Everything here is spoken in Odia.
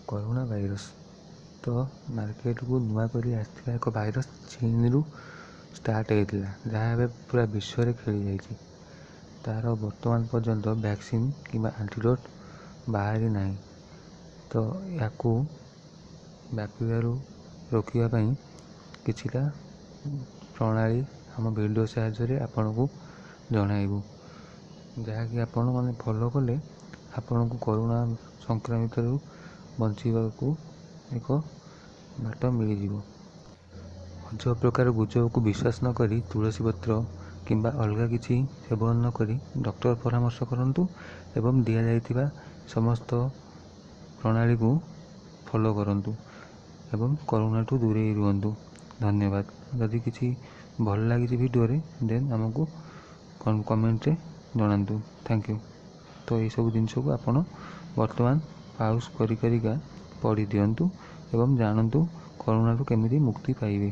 କରୋନା ଭାଇରସ୍ ତ ମାର୍କେଟକୁ ନୂଆ କରି ଆସିଥିବା ଏକ ଭାଇରସ୍ ଚୀନରୁ ଷ୍ଟାର୍ଟ ହେଇଥିଲା, ଯାହା ଏବେ ପୁରା ବିଶ୍ୱରେ ଖେଳି ଯାଇଛି। ତା'ର ବର୍ତ୍ତମାନ ପର୍ଯ୍ୟନ୍ତ ଭ୍ୟାକ୍ସିନ୍ କିମ୍ବା ଆଣ୍ଟିଡୋଟ୍ ବାହାରି ନାହିଁ। ତ ୟାକୁ ବ୍ୟାପିବାରୁ ରୋକିବା ପାଇଁ କିଛିଟା ପ୍ରଣାଳୀ ଆମ ଭିଡ଼ିଓ ସାହାଯ୍ୟରେ ଆପଣଙ୍କୁ ଜଣାଇବୁ, ଯାହାକି ଆପଣମାନେ ଫଲୋ କଲେ ଆପଣଙ୍କୁ କରୋନା ସଂକ୍ରମିତରୁ ବଞ୍ଚିବାକୁ ଏକ ବାଟ ମିଳିଯିବ। ଅଜବ ପ୍ରକାର ଗୁଜବକୁ ବିଶ୍ୱାସ ନ କରି ତୁଳସୀ ପତ୍ର କିମ୍ବା ଅଲଗା କିଛି ସେବନ ନ କରି ଡକ୍ଟର ପରାମର୍ଶ କରନ୍ତୁ ଏବଂ ଦିଆଯାଇଥିବା ସମସ୍ତ ପ୍ରଣାଳୀକୁ ଫଲୋ କରନ୍ତୁ ଏବଂ କରୋନାଠୁ ଦୂରେଇ ରୁହନ୍ତୁ। ଧନ୍ୟବାଦ। ଯଦି କିଛି ଭଲ ଲାଗିଛି ଭିଡ଼ିଓରେ ଦେନ୍ ଆମକୁ କମେଣ୍ଟରେ ଜଣାନ୍ତୁ। Thank you. ତ ଏଇସବୁ ଜିନିଷକୁ ଆପଣ ବର୍ତ୍ତମାନ ପାଉଜ୍ କରିକା ପଢ଼ି ଦିଅନ୍ତୁ ଏବଂ ଜାଣନ୍ତୁ କରୋନାରୁ କେମିତି ମୁକ୍ତି ପାଇବେ।